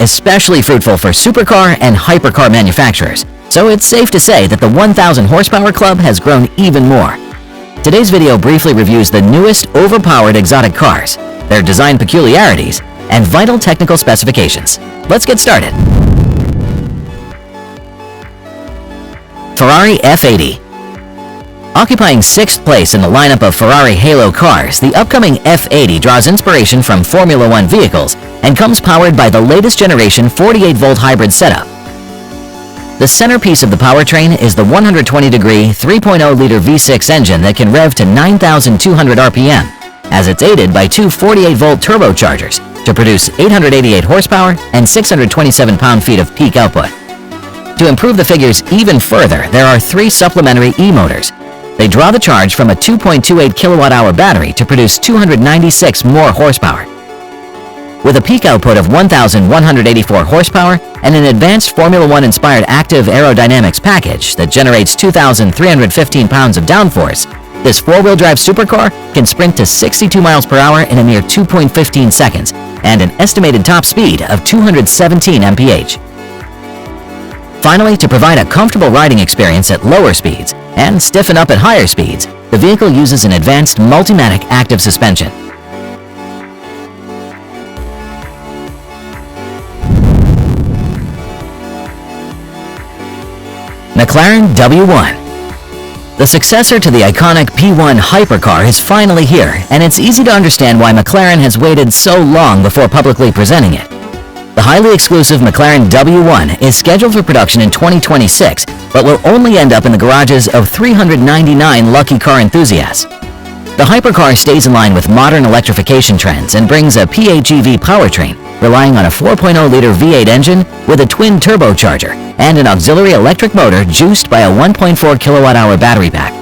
especially fruitful for supercar and hypercar manufacturers, so it's safe to say that the 1,000 horsepower club has grown even more. Today's video briefly reviews the newest overpowered exotic cars, their design peculiarities, and vital technical specifications. Let's get started. Ferrari F80. Occupying 6th place in the lineup of Ferrari Halo cars, the upcoming F80 draws inspiration from Formula One vehicles and comes powered by the latest generation 48-volt hybrid setup. The centerpiece of the powertrain is the 120-degree 3.0-liter V6 engine that can rev to 9,200 RPM, as it's aided by two 48-volt turbochargers to produce 888 horsepower and 627 pound-feet of peak output. To improve the figures even further, there are 3 supplementary E-motors. They draw the charge from a 2.28 kilowatt-hour battery to produce 296 more horsepower. With a peak output of 1,184 horsepower and an advanced Formula One-inspired active aerodynamics package that generates 2,315 pounds of downforce, this 4-wheel drive supercar can sprint to 62 miles per hour in a mere 2.15 seconds and an estimated top speed of 217 mph. Finally, to provide a comfortable riding experience at lower speeds and stiffen up at higher speeds, the vehicle uses an advanced Multimatic active suspension. McLaren W1. The successor to the iconic P1 hypercar is finally here, and it's easy to understand why McLaren has waited so long before publicly presenting it. The highly exclusive McLaren W1 is scheduled for production in 2026, but will only end up in the garages of 399 lucky car enthusiasts. The hypercar stays in line with modern electrification trends and brings a PHEV powertrain, relying on a 4.0-liter V8 engine with a twin turbocharger and an auxiliary electric motor juiced by a 1.4 kilowatt-hour battery pack.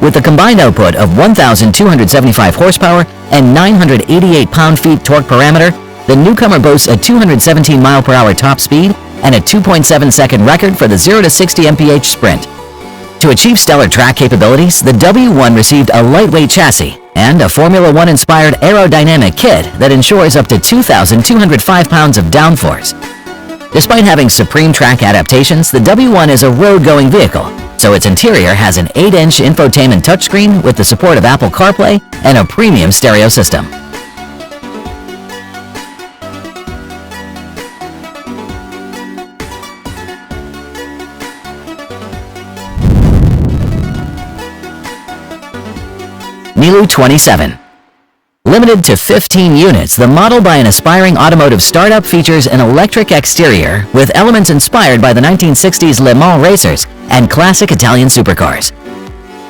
With a combined output of 1,275 horsepower and 988 pound-feet torque parameter, the newcomer boasts a 217 mile-per-hour top speed and a 2.7-second record for the 0 to 60 mph sprint. To achieve stellar track capabilities, the W1 received a lightweight chassis and a Formula One-inspired aerodynamic kit that ensures up to 2,205 pounds of downforce. Despite having supreme track adaptations, the W1 is a road-going vehicle, so its interior has an 8-inch infotainment touchscreen with the support of Apple CarPlay and a premium stereo system. Nilu 27. Limited to 15 units, the model by an aspiring automotive startup features an electric exterior with elements inspired by the 1960s Le Mans racers and classic Italian supercars.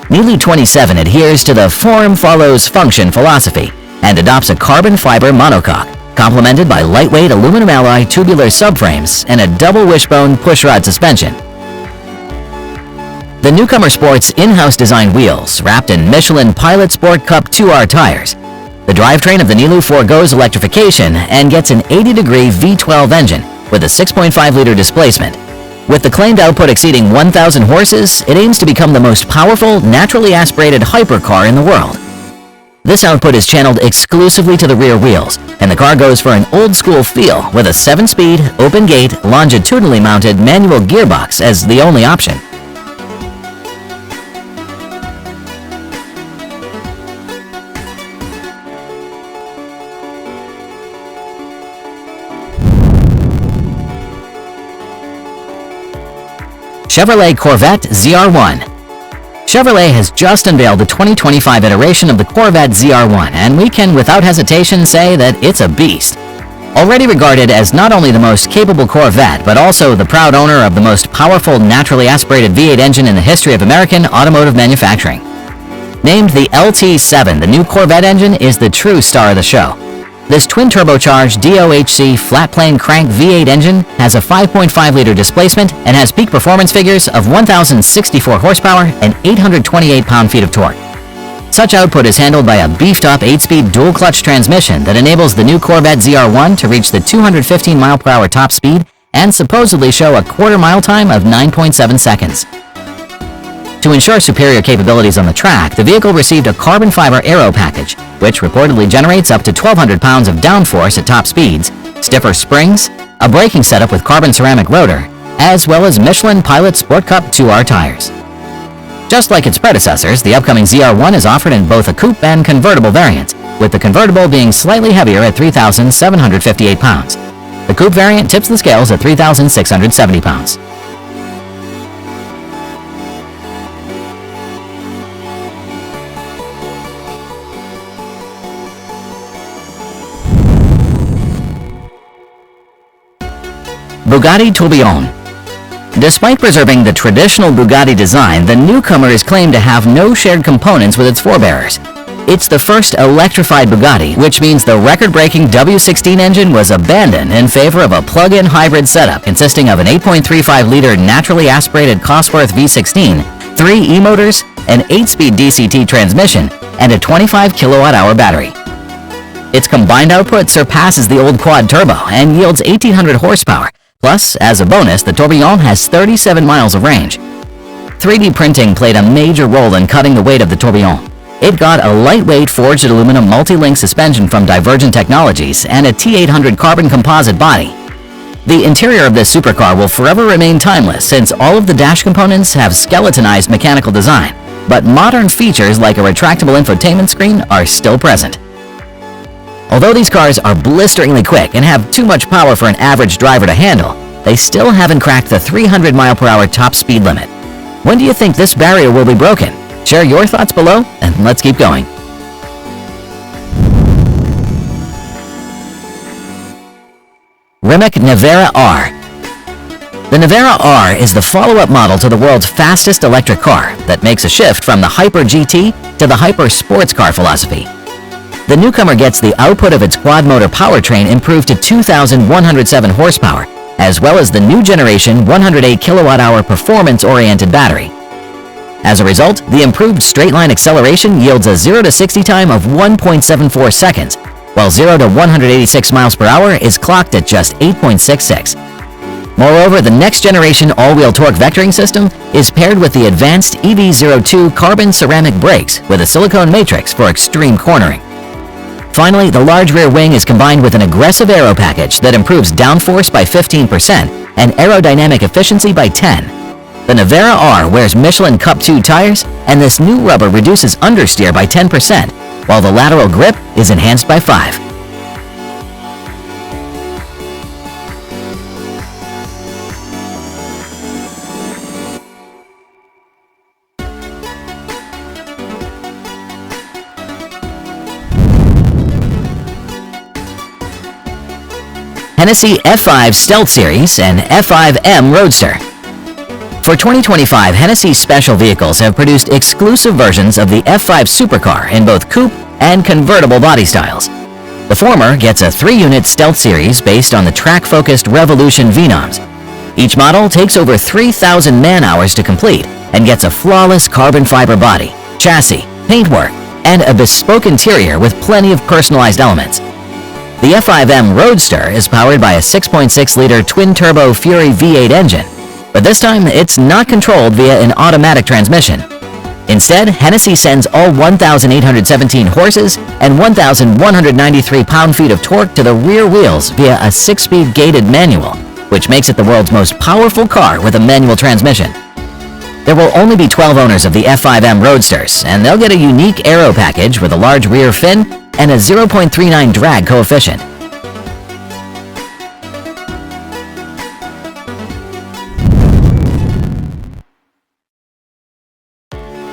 Nilu 27 adheres to the form follows function philosophy and adopts a carbon fiber monocoque, complemented by lightweight aluminum alloy tubular subframes and a double wishbone pushrod suspension. The newcomer sports in-house designed wheels wrapped in Michelin Pilot Sport Cup 2R tires. The drivetrain of the Nilu forgoes electrification and gets an 80-degree V12 engine with a 6.5-liter displacement. With the claimed output exceeding 1,000 horses, it aims to become the most powerful, naturally aspirated hypercar in the world. This output is channeled exclusively to the rear wheels, and the car goes for an old-school feel with a 7-speed, open-gate, longitudinally mounted manual gearbox as the only option. Chevrolet Corvette ZR1. Chevrolet has just unveiled the 2025 iteration of the Corvette ZR1, and we can without hesitation say that it's a beast. Already regarded as not only the most capable Corvette, but also the proud owner of the most powerful naturally aspirated V8 engine in the history of American automotive manufacturing. Named the LT7, the new Corvette engine is the true star of the show. This twin-turbocharged DOHC flat-plane crank V8 engine has a 5.5-liter displacement and has peak performance figures of 1,064 horsepower and 828 pound-feet of torque. Such output is handled by a beefed-up 8-speed dual-clutch transmission that enables the new Corvette ZR1 to reach the 215 mile-per-hour top speed and supposedly show a quarter-mile time of 9.7 seconds. To ensure superior capabilities on the track, the vehicle received a carbon fiber aero package, which reportedly generates up to 1,200 pounds of downforce at top speeds, stiffer springs, a braking setup with carbon ceramic rotor, as well as Michelin Pilot Sport Cup 2R tires. Just like its predecessors, the upcoming ZR1 is offered in both a coupe and convertible variants, with the convertible being slightly heavier at 3,758 pounds. The coupe variant tips the scales at 3,670 pounds. Bugatti Tourbillon. Despite preserving the traditional Bugatti design, the newcomer is claimed to have no shared components with its forebearers. It's the first electrified Bugatti, which means the record-breaking W16 engine was abandoned in favor of a plug-in hybrid setup consisting of an 8.35-liter naturally aspirated Cosworth V16, 3 e-motors, an 8-speed DCT transmission, and a 25 kilowatt-hour battery. Its combined output surpasses the old quad turbo and yields 1,800 horsepower. Plus, as a bonus, the Tourbillon has 37 miles of range. 3D printing played a major role in cutting the weight of the Tourbillon. It got a lightweight forged aluminum multi-link suspension from Divergent Technologies and a T800 carbon composite body. The interior of this supercar will forever remain timeless since all of the dash components have skeletonized mechanical design, but modern features like a retractable infotainment screen are still present. Although these cars are blisteringly quick and have too much power for an average driver to handle, they still haven't cracked the 300 mile/hour top speed limit. When do you think this barrier will be broken? Share your thoughts below, and let's keep going. Rimac Nevera R. The Nevera R is the follow-up model to the world's fastest electric car that makes a shift from the Hyper GT to the Hyper sports car philosophy. The newcomer gets the output of its quad-motor powertrain improved to 2,107 horsepower, as well as the new generation 108 kilowatt-hour performance-oriented battery. As a result, the improved straight-line acceleration yields a 0 to 60 time of 1.74 seconds, while 0 to 186 miles per hour is clocked at just 8.66. Moreover, the next-generation all-wheel torque vectoring system is paired with the advanced EV02 carbon ceramic brakes with a silicone matrix for extreme cornering. Finally, the large rear wing is combined with an aggressive aero package that improves downforce by 15% and aerodynamic efficiency by 10%. The Nevera R wears Michelin Cup 2 tires, and this new rubber reduces understeer by 10%, while the lateral grip is enhanced by 5%. Hennessy F5 Stealth Series and F5M Roadster. For 2025, Hennessy Special Vehicles have produced exclusive versions of the F5 supercar in both coupe and convertible body styles. The former gets a 3-unit Stealth Series based on the track-focused Revolution Venoms. Each model takes over 3,000 man-hours to complete and gets a flawless carbon fiber body, chassis, paintwork, and a bespoke interior with plenty of personalized elements. The F5M Roadster is powered by a 6.6-liter twin-turbo Fury V8 engine, but this time it's not controlled via an automatic transmission. Instead, Hennessy sends all 1,817 horses and 1,193 pound-feet of torque to the rear wheels via a 6-speed gated manual, which makes it the world's most powerful car with a manual transmission. There will only be 12 owners of the F5M Roadsters, and they'll get a unique aero package with a large rear fin and a 0.39 drag coefficient.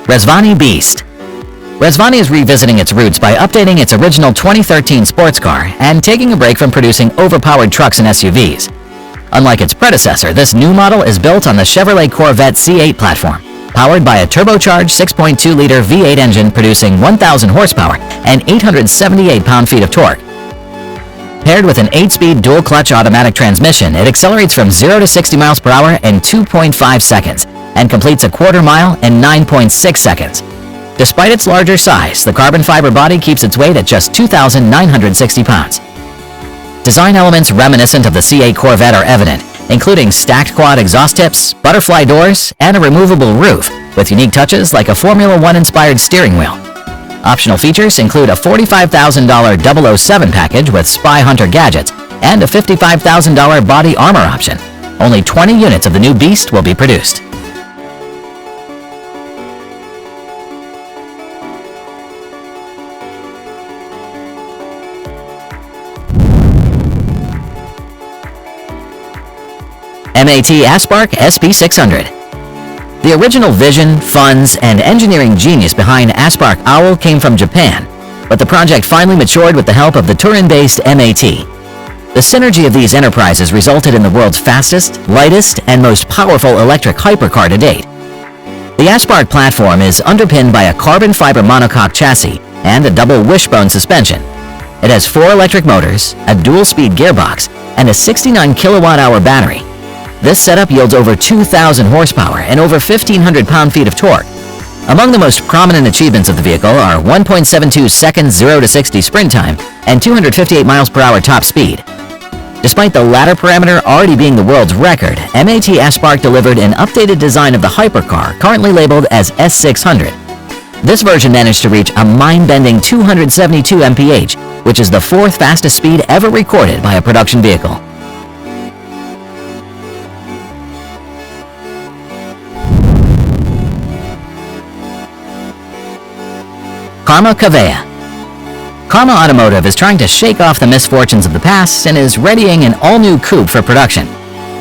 Rezvani Beast. Rezvani is revisiting its roots by updating its original 2013 sports car and taking a break from producing overpowered trucks and SUVs. Unlike its predecessor, this new model is built on the Chevrolet Corvette C8 platform, powered by a turbocharged 6.2-liter V8 engine producing 1,000 horsepower and 878 pound-feet of torque. Paired with an 8-speed dual-clutch automatic transmission, it accelerates from 0 to 60 miles per hour in 2.5 seconds and completes a quarter mile in 9.6 seconds. Despite its larger size, the carbon fiber body keeps its weight at just 2,960 pounds. Design elements reminiscent of the C8 Corvette are evident, including stacked quad exhaust tips, butterfly doors, and a removable roof, with unique touches like a Formula One-inspired steering wheel. Optional features include a $45,000 007 package with Spy Hunter gadgets and a $55,000 body armor option. Only 20 units of the new Beast will be produced. MAT Aspark SP600. The original vision, funds, and engineering genius behind Aspark Owl came from Japan, but the project finally matured with the help of the Turin-based MAT. The synergy of these enterprises resulted in the world's fastest, lightest, and most powerful electric hypercar to date. The Aspark platform is underpinned by a carbon fiber monocoque chassis and a double wishbone suspension. It has 4 electric motors, a dual-speed gearbox, and a 69 kilowatt-hour battery. This setup yields over 2,000 horsepower and over 1,500 pound-feet of torque. Among the most prominent achievements of the vehicle are 1.72 seconds 0 to 60 sprint time and 258 miles per hour top speed. Despite the latter parameter already being the world's record, MAT Aspark delivered an updated design of the hypercar currently labeled as S600. This version managed to reach a mind-bending 272 mph, which is the 4th fastest speed ever recorded by a production vehicle. Karma Kavea. Karma Automotive is trying to shake off the misfortunes of the past and is readying an all-new coupe for production.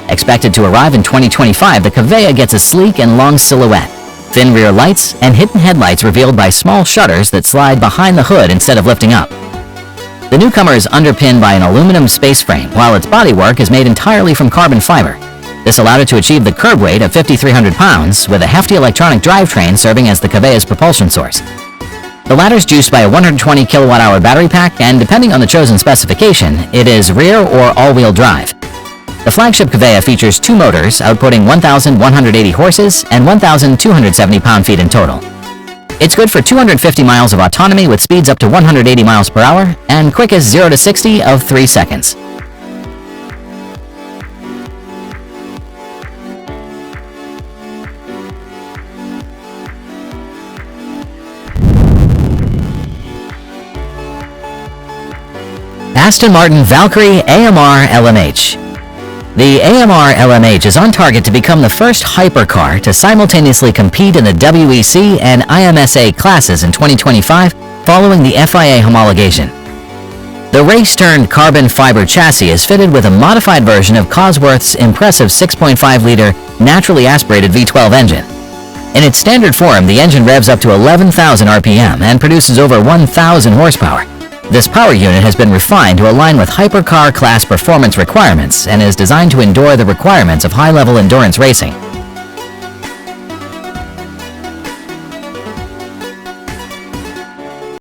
Expected to arrive in 2025, the Kavea gets a sleek and long silhouette, thin rear lights, and hidden headlights revealed by small shutters that slide behind the hood instead of lifting up. The newcomer is underpinned by an aluminum space frame, while its bodywork is made entirely from carbon fiber. This allowed it to achieve the curb weight of 5,300 pounds, with a hefty electronic drivetrain serving as the Kavea's propulsion source. The latter is juiced by a 120 kilowatt-hour battery pack, and depending on the chosen specification, it is rear or all-wheel drive. The flagship Kavea features 2 motors, outputting 1,180 horses and 1,270 pound-feet in total. It's good for 250 miles of autonomy with speeds up to 180 miles per hour and quickest 0 to 60 of 3 seconds. Aston Martin Valkyrie AMR LMH. The AMR LMH is on target to become the first hypercar to simultaneously compete in the WEC and IMSA classes in 2025 following the FIA homologation. The race-turned carbon fiber chassis is fitted with a modified version of Cosworth's impressive 6.5-liter naturally aspirated V12 engine. In its standard form, the engine revs up to 11,000 RPM and produces over 1,000 horsepower. This power unit has been refined to align with hypercar class performance requirements and is designed to endure the requirements of high-level endurance racing.